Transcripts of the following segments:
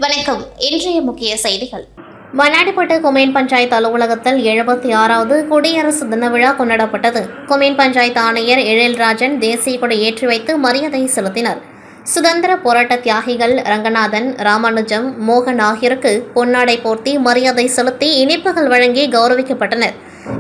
வணக்கம். இன்றைய முக்கிய செய்திகள். மண்ணாடிப்பட்டு கொம்யூன் பஞ்சாயத்து அலுவலகத்தில் 76வது குடியரசு தின விழா கொண்டாடப்பட்டது. கொம்யூன் பஞ்சாயத்து ஆணையர் எழில்ராஜன் தேசிய கொடி ஏற்றி வைத்து மரியாதை செலுத்தினார். சுதந்திர போராட்ட தியாகிகள் ரங்கநாதன், ராமானுஜம், மோகன் ஆகியோருக்கு பொன்னாடை போர்த்தி மரியாதை செலுத்தி இனிப்புகள் வழங்கி கௌரவிக்கப்பட்டனர்.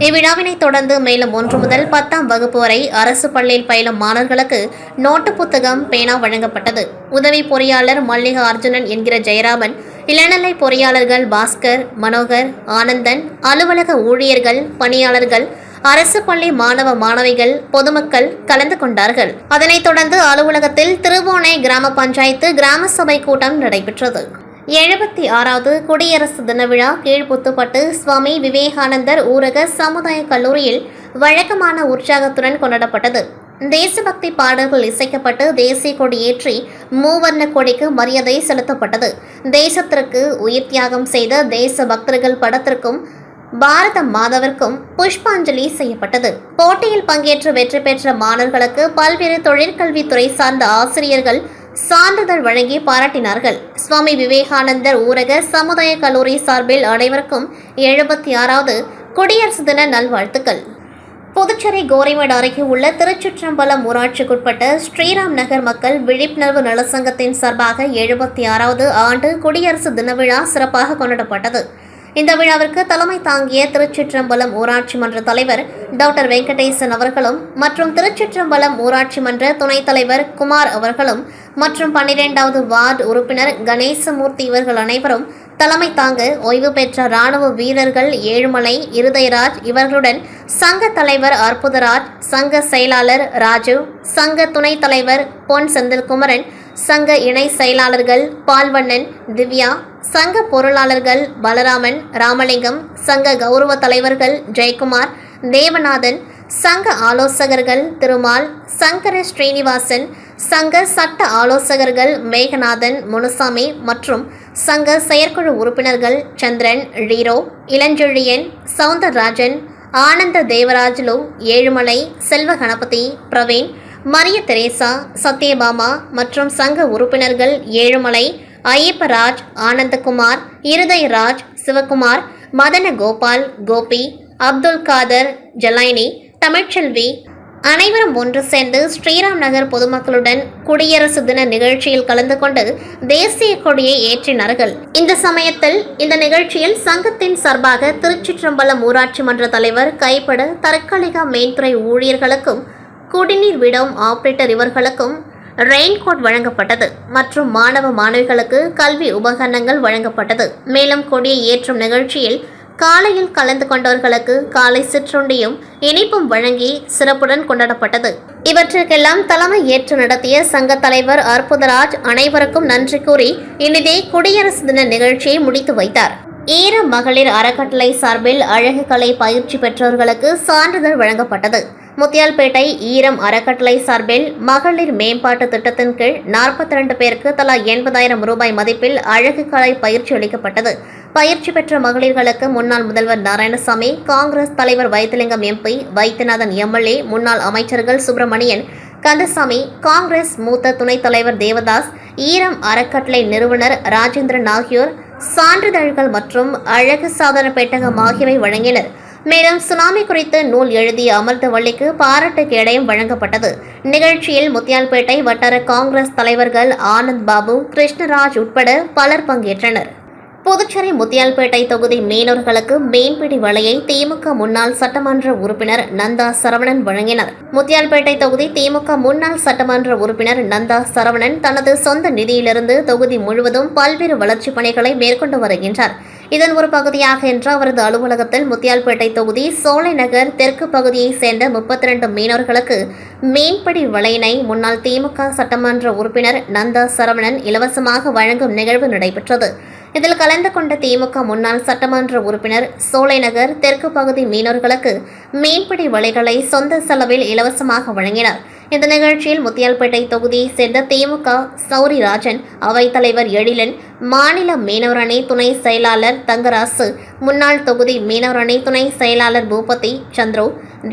இவ்விழாவினை தொடர்ந்து மேலும் 1 முதல் 10ஆம் வகுப்பு வரை அரசு பள்ளியில் பயிலும் மாணவர்களுக்கு நோட்டு புத்தகம், பேனா வழங்கப்பட்டது. உதவி பொறியாளர் மல்லிகா அர்ஜுனன் என்கிற ஜெயராமன், இளநிலை பொறியாளர்கள் பாஸ்கர், மனோகர், ஆனந்தன், அலுவலக ஊழியர்கள், பணியாளர்கள், அரசு பள்ளி மாணவ மாணவிகள், பொதுமக்கள் கலந்து கொண்டார்கள். அதனைத் தொடர்ந்து அலுவலகத்தில் திருவோணை கிராம பஞ்சாயத்து கிராம சபை கூட்டம் நடைபெற்றது. 76வது குடியரசு தின விழா கீழ்புத்துப்பட்டு சுவாமி விவேகானந்தர் ஊரக சமுதாய கல்லூரியில் வழக்கமான உற்சாகத்துடன் கொண்டாடப்பட்டது. தேசபக்தி பாடல்கள் இசைக்கப்பட்டு தேசிய கொடி ஏற்றி மூவர்ண கொடிக்கு மரியாதை செலுத்தப்பட்டது. தேசத்திற்கு உயிர் தியாகம் செய்த தேச பக்தர்கள் படத்திற்கும் பாரத மாதாவிற்கும் புஷ்பாஞ்சலி செய்யப்பட்டது. போட்டியில் பங்கேற்று வெற்றி பெற்ற மாணவர்களுக்கு பல்வேறு தொழிற்கல்வித்துறை சார்ந்த ஆசிரியர்கள் சான்றிதழ் வழங்கி பாராட்டினார்கள். சுவாமி விவேகானந்தர் ஊரக சமுதாய கல்லூரி சார்பில் அனைவருக்கும் 76வது குடியரசு தின நல்வாழ்த்துக்கள். புதுச்சேரி கோரிமேடு அருகே உள்ள திருச்சிற்றம்பலம் ஊராட்சிக்குட்பட்ட ஸ்ரீராம் நகர் மக்கள் விழிப்புணர்வு நலசங்கத்தின் சார்பாக 76வது ஆண்டு குடியரசு தின விழா சிறப்பாக கொண்டாடப்பட்டது. இந்த விழாவிற்கு தலைமை தாங்கிய திருச்சிற்றம்பலம் ஊராட்சி மன்ற தலைவர் டாக்டர் வெங்கடேசன் அவர்களும் மற்றும் திருச்சிற்றம்பலம் ஊராட்சி மன்ற துணைத் தலைவர் குமார் அவர்களும் மற்றும் 12வது வார்டு உறுப்பினர் கணேசமூர்த்தி இவர்கள் அனைவரும் தலைமை தாங்க ஓய்வு பெற்ற ராணுவ வீரர்கள் ஏழுமலை, இருதயராஜ் இவர்களுடன் சங்க தலைவர் அற்புதராஜ், சங்க செயலாளர் ராஜு, சங்க துணைத் தலைவர் பொன் செந்தில்குமரன், சங்க இணை செயலாளர்கள் பால்வண்ணன், திவ்யா, சங்க பொருளாளர்கள் பலராமன், ராமலிங்கம், சங்க கௌரவ தலைவர்கள் ஜெயக்குமார், தேவநாதன், சங்க ஆலோசகர்கள் திருமால், சங்கர ஸ்ரீனிவாசன், சங்க சட்ட ஆலோசகர்கள் மேகநாதன், முனுசாமி மற்றும் சங்க செயற்குழு உறுப்பினர்கள் சந்திரன், ரீரோ, இளஞ்செழியன், சவுந்தரராஜன், ஆனந்த தேவராஜலு, ஏழுமலை, செல்வ கணபதி, பிரவீன், மரிய தெரேசா, சத்யபாமா மற்றும் சங்க உறுப்பினர்கள் ஏழுமலை, ஐயப்பராஜ், ஆனந்தகுமார், இருதயராஜ், சிவகுமார், மதன கோபால், கோபி, அப்துல் காதர், ஜலைனி, தமிழ்ச்செல்வி அனைவரும் ஒன்று சேர்ந்து ஸ்ரீராம் நகர் பொதுமக்களுடன் குடியரசு தின நிகழ்ச்சியில் கலந்து கொண்டு தேசிய கொடியை ஏற்றினார்கள். இந்த சமயத்தில் இந்த நிகழ்ச்சியில் சங்கத்தின் சார்பாக திருச்சிற்றம்பலம் ஊராட்சி மன்ற தலைவர் கைப்பட தற்காலிக மேன்துறை ஊழியர்களுக்கும் குடிநீர் விடும் ஆபரேட்டர் இவர்களுக்கும் ரெயின்கோட் வழங்கப்பட்டது மற்றும் மாணவ மாணவிகளுக்கு கல்வி உபகரணங்கள் வழங்கப்பட்டது. மேலும் கொடியை ஏற்றும் நிகழ்ச்சியில் காலையில் கலந்து கொண்டவர்களுக்கு காலை சிற்றுண்டியும் இனிப்பும் வழங்கி சிறப்புடன் கொண்டாடப்பட்டது. இவற்றுக்கெல்லாம் தலைமை ஏற்று நடத்திய சங்க தலைவர் அற்புதராஜ் அனைவருக்கும் நன்றி கூறி இனிதே குடியரசு தின நிகழ்ச்சியை முடித்து வைத்தார். ஈர மகளிர் அறக்கட்டளை சார்பில் அழகு கலை பயிற்சி பெற்றவர்களுக்கு சான்றிதழ் வழங்கப்பட்டது. முத்தியால்பேட்டை ஈரம் அறக்கட்டளை சார்பில் மகளிர் மேம்பாட்டு திட்டத்தின் கீழ் 42 பேருக்கு தலா 80,000 ரூபாய் மதிப்பில் அழகு கலை பயிற்சி அளிக்கப்பட்டது. பயிற்சி பெற்ற மகளிர்களுக்கு முன்னாள் முதல்வர் நாராயணசாமி, காங்கிரஸ் தலைவர் வைத்திலிங்கம் எம்பி, வைத்தியநாதன் எம்எல்ஏ, முன்னாள் அமைச்சர்கள் சுப்பிரமணியன், கந்தசாமி, காங்கிரஸ் மூத்த துணைத் தலைவர் தேவதாஸ், ஈரம் அறக்கட்டளை நிறுவனர் ராஜேந்திரன் ஆகியோர் சான்றிதழ்கள் மற்றும் அழகு சாதன பெட்டகம் ஆகியவை வழங்கினர். மேலும் சுனாமி குறித்து நூல் எழுதிய அமிர்தவள்ளிக்கு பாராட்டு கேடயம் வழங்கப்பட்டது. நிகழ்ச்சியில் முத்தியால்பேட்டை வட்டார காங்கிரஸ் தலைவர்கள் ஆனந்த் பாபு, கிருஷ்ணராஜ் உட்பட பலர் பங்கேற்றனர். புதுச்சேரி முத்தியால்பேட்டை தொகுதி மீனவர்களுக்கு மீன்பிடி வலையை திமுக முன்னாள் சட்டமன்ற உறுப்பினர் நந்தா சரவணன் வழங்கினார். முத்தியால்பேட்டை தொகுதி திமுக முன்னாள் சட்டமன்ற உறுப்பினர் நந்தா சரவணன் தனது சொந்த நிதியிலிருந்து தொகுதி முழுவதும் பல்வேறு வளர்ச்சிப் பணிகளை மேற்கொண்டு வருகின்றார். இதன் ஒரு பகுதியாக இன்று அவரது அலுவலகத்தில் முத்தியால்பேட்டை தொகுதி சோலை நகர் தெற்கு பகுதியைச் சேர்ந்த 32 மீனவர்களுக்கு மீன்பிடி வலையினை முன்னாள் திமுக சட்டமன்ற உறுப்பினர் நந்தா சரவணன் இலவசமாக வழங்கும் நிகழ்வு நடைபெற்றது. இதில் கலந்து கொண்ட திமுக முன்னாள் சட்டமன்ற உறுப்பினர் சோலை நகர் தெற்கு பகுதி மீனவர்களுக்கு மீன்பிடி வலைகளை சொந்த செலவில் இலவசமாக வழங்கினார். இந்த நிகழ்ச்சியில் முத்தியால்பேட்டை தொகுதியைச் சேர்ந்த திமுக சௌரிராஜன், அவைத்தலைவர் எழிலன், மாநில மீனவர் அணி துணை செயலாளர் தங்கராசு, முன்னாள் தொகுதி மீனவர் அணி துணை செயலாளர் பூபதி, சந்துரு,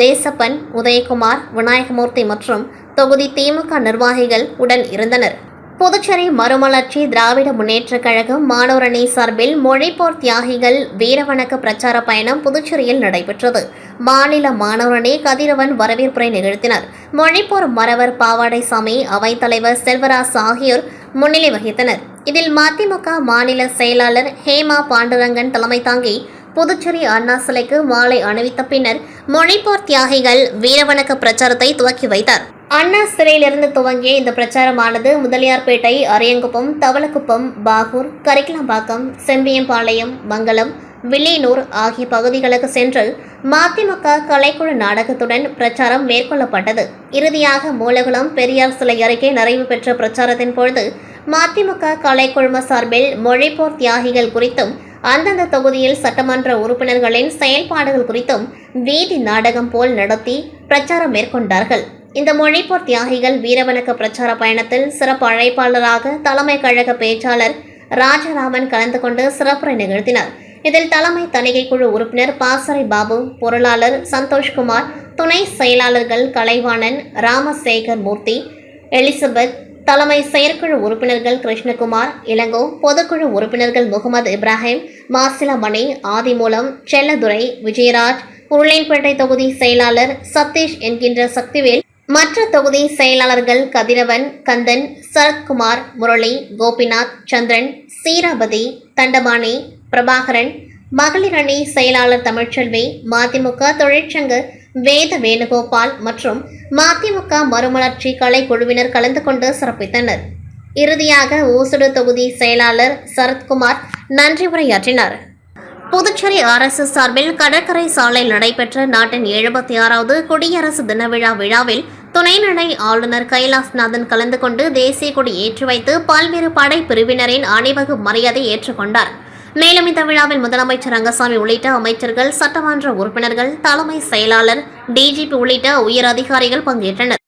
தேசப்பன், உதயகுமார், விநாயகமூர்த்தி மற்றும் தொகுதி திமுக நிர்வாகிகள் உடன் இருந்தனர். புதுச்சேரி மறுமலர்ச்சி திராவிட முன்னேற்றக் கழகம் மாணவர் அணி சார்பில் மொழிப்போர் தியாகிகள் வீரவணக்க பிரச்சார பயணம் புதுச்சேரியில் நடைபெற்றது. மாநில மாணவர் அணி கதிரவன் வரவேற்புரை நிகழ்த்தினர். மொழிப்போர் மறவர் பாவாடைசாமி, அவைத்தலைவர் செல்வராஜ் ஆகியோர் முன்னிலை வகித்தனர். இதில் மதிமுக மாநில செயலாளர் ஹேமா பாண்டுரங்கன் தலைமை தாங்கி புதுச்சேரி அண்ணா சிலைக்கு மாலை அணிவித்த பின்னர் மொழிப்போர் தியாகிகள் வீரவணக்க பிரச்சாரத்தை துவக்கி வைத்தார். அண்ணா சிலையிலிருந்து துவங்கிய இந்த பிரச்சாரமானது முதலியார்பேட்டை, அரியங்குப்பம், தவளக்குப்பம், பாகூர், கரிக்கலாம்பாக்கம், செம்பியம்பாளையம், மங்கலம், வில்லியனூர் ஆகிய பகுதிகளுக்கு சென்று மதிமுக கலைக்குழு நாடகத்துடன் பிரச்சாரம் மேற்கொள்ளப்பட்டது. இறுதியாக மூலகுளம் பெரியார் சிலை அருகே நிறைவு பெற்ற பிரச்சாரத்தின் பொழுது மதிமுக கலைக்குழும சார்பில் மொழிப்போர் தியாகிகள் குறித்தும் அந்தந்த தொகுதியில் சட்டமன்ற உறுப்பினர்களின் செயல்பாடுகள் குறித்தும் வீதி நாடகம் போல் நடத்தி பிரச்சாரம் மேற்கொண்டார்கள். இந்த மொழிப்போர் தியாகிகள் வீரவணக்க பிரச்சார பயணத்தில் சிறப்பு அழைப்பாளராக தலைமை கழக பேச்சாளர் ராஜராமன் கலந்து கொண்டு சிறப்புரை நிகழ்த்தினார். இதில் தலைமை தணிக்கை குழு உறுப்பினர் பாசறை பாபு, பொருளாளர் சந்தோஷ்குமார், துணை செயலாளர்கள் கலைவாணன், ராமசேகர் மூர்த்தி, எலிசபெத், தலைமை செயற்குழு உறுப்பினர்கள் கிருஷ்ணகுமார், இளங்கோ, பொதுக்குழு உறுப்பினர்கள் முகமது இப்ராஹிம், மாசிலாமணி, ஆதிமூலம், செல்லதுரை, விஜயராஜ், உருளையன்பேட்டை தொகுதி செயலாளர் சதீஷ் என்கின்ற சக்திவேல், மற்ற தொகுதி செயலாளர்கள் கதிரவன், கந்தன், சரத்குமார், முரளி, கோபிநாத், சந்திரன், சீராபதி, தண்டபாணி, பிரபாகரன், மகளிர் அணி செயலாளர் தமிழ்ச்செல்வி, மதிமுக தொழிற்சங்க வேத வேணுகோபால் மற்றும் மதிமுக மறுமலர்ச்சி கலை குழுவினர் கலந்து கொண்டு சிறப்பித்தனர். இறுதியாக ஊசுடு தொகுதி செயலாளர் சரத்குமார் நன்றி உரையாற்றினார். புதுச்சேரி அரசு சார்பில் கடற்கரை சாலையில் நடைபெற்ற நாட்டின் 76வது குடியரசு தின விழாவில் துணைநிலை ஆளுநர் கைலாஸ்நாதன் கலந்து கொண்டு தேசிய கொடி ஏற்றி வைத்து பல்வேறு படை பிரிவினரின் அணிவகு மரியாதை ஏற்றுக்கொண்டார். மேலும் இந்த விழாவில் முதலமைச்சர் ரங்கசாமி உள்ளிட்ட அமைச்சர்கள், சட்டமன்ற உறுப்பினர்கள், தலைமை செயலாளர், டிஜிபி உள்ளிட்ட உயர் அதிகாரிகள் பங்கேற்றனர்.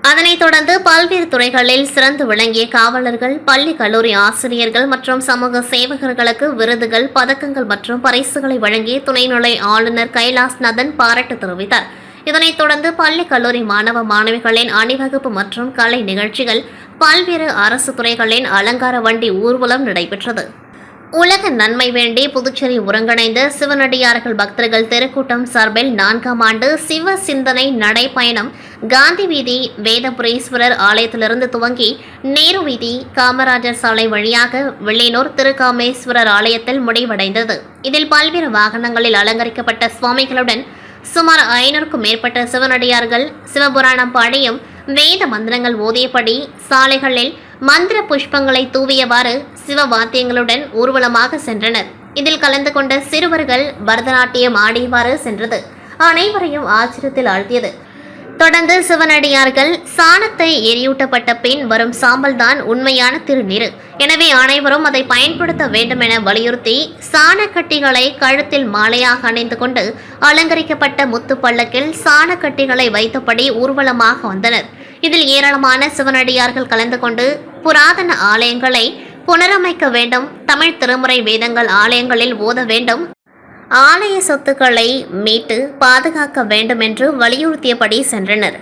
அதனைத் தொடர்ந்து பல்வேறு துறைகளில் சிறந்து விளங்கிய காவலர்கள், பள்ளி கல்லூரி ஆசிரியர்கள் மற்றும் சமூக சேவகர்களுக்கு விருதுகள், பதக்கங்கள் மற்றும் பரிசுகளை வழங்கி துணைநிலை ஆளுநர் கைலாஸ்நாதன் பாராட்டு தெரிவித்தார். இதனைத் தொடர்ந்து பள்ளி கல்லூரி மாணவ மாணவிகளின் அணிவகுப்பு மற்றும் கலை நிகழ்ச்சிகள், பல்வேறு அரசு துறைகளின் அலங்கார வண்டி ஊர்வலம் நடைபெற்றது. உலக நன்மை வேண்டி புதுச்சேரி ஒருங்கிணைந்த சிவனடியார்கள் பக்தர்கள் தெருக்கூட்டம் சார்பில் 4ஆம் ஆண்டு சிவ சிந்தனை நடைப்பயணம் காந்தி வீதி, வேதபுரீஸ்வரர் ஆலயத்திலிருந்து துவங்கி நேரு வீதி, காமராஜர் சாலை வழியாக வில்லியனூர் திருக்காமேஸ்வரர் ஆலயத்தில் முடிவடைந்தது. இதில் பல்வேறு வாகனங்களில் அலங்கரிக்கப்பட்ட சுவாமிகளுடன் சுமார் 500க்கும் மேற்பட்ட சிவனடியார்கள் சிவபுராணம் பாடியும் வேத மந்திரங்கள் ஓதியபடி சாலைகளில் மந்திர புஷ்பங்களை தூவியவாறு சிவ வாத்தியங்களுடன் ஊர்வலமாக சென்றனர். இதில் கலந்து கொண்ட சிறுவர்கள் பரதநாட்டியம் ஆடியவாறு சென்றது அனைவரையும் ஆச்சரியத்தில் ஆழ்த்தியது. தொடர்ந்து சிவனடியார்கள் சாணத்தை எரியூட்டப்பட்ட பின் வரும் சாம்பல் தான் உண்மையான திருநீரு, எனவே அனைவரும் அதை பயன்படுத்த வேண்டும் என வலியுறுத்தி சாணக்கட்டிகளை கழுத்தில் மாலையாக அணிந்து கொண்டு அலங்கரிக்கப்பட்ட முத்து பல்லக்கில் சாணக்கட்டிகளை வைத்தபடி ஊர்வலமாக வந்தனர். இதில் ஏராளமான சிவனடியார்கள் கலந்து கொண்டு புராதன ஆலயங்களை புனரமைக்க வேண்டும், தமிழ் திருமுறை வேதங்கள் ஆலயங்களில் ஓத வேண்டும், ஆலய சொத்துக்களை மீட்டு பாதுகாக்க வேண்டும் என்று வலியுறுத்தியபடி சென்றனர்.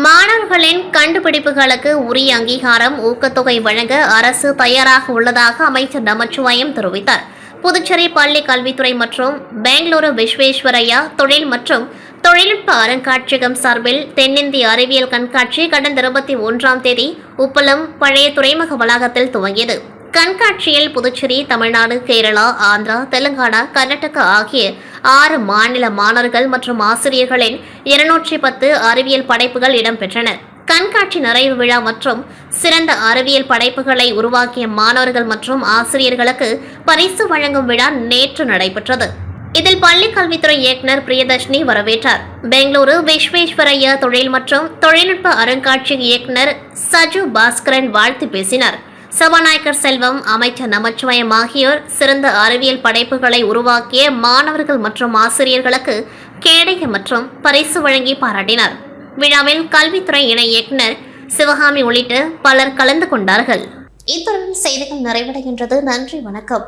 மாணவர்களின் கண்டுபிடிப்புகளுக்கு உரிய அங்கீகாரம், ஊக்கத்தொகை வழங்க அரசு தயாராக உள்ளதாக அமைச்சர் நமச்சிவாயம் தெரிவித்தார். புதுச்சேரி பள்ளி கல்வித்துறை மற்றும் பெங்களூரு விஸ்வேஸ்வரய்யா தொழில் மற்றும் தொழில்நுட்ப அருங்காட்சியகம் சார்பில் தென்னிந்திய அறிவியல் கண்காட்சி கடந்த 21ஆம் தேதி உப்பளம் பழைய துறைமுக வளாகத்தில் துவங்கியது. கண்காட்சியில் புதுச்சேரி, தமிழ்நாடு, கேரளா, ஆந்திரா, தெலுங்கானா, கர்நாடகா ஆகிய 6 மாநில மாணவர்கள் மற்றும் ஆசிரியர்களின் 210 அறிவியல் படைப்புகள் இடம்பெற்றன. கண்காட்சி நிறைவு விழா மற்றும் சிறந்த அறிவியல் படைப்புகளை உருவாக்கிய மாணவர்கள் மற்றும் ஆசிரியர்களுக்கு பரிசு வழங்கும் விழா நேற்று நடைபெற்றது. இதில் பள்ளி கல்வித்துறை இயக்குநர் பிரியதர்ஷினி வரவேற்றார். பெங்களூரு விஸ்வேஸ்வரய்யா தொழில் மற்றும் தொழில்நுட்ப அருங்காட்சியக இயக்குநர் சஜு பாஸ்கரன் வாழ்த்து பேசினார். சபாநாயகர் செல்வம், அமைச்சர் நமச்சிவாயம் ஆகியோர் சிறந்த அறிவியல் படைப்புகளை உருவாக்கிய மாணவர்கள் மற்றும் ஆசிரியர்களுக்கு கேடயம் மற்றும் பரிசு வழங்கி பாராட்டினார். விழாவில் கல்வித்துறை இணை இயக்குநர் சிவகாமி உள்ளிட்ட பலர் கலந்து கொண்டார்கள். இத்துடன் செய்திகள் நிறைவடைகின்றது. நன்றி, வணக்கம்.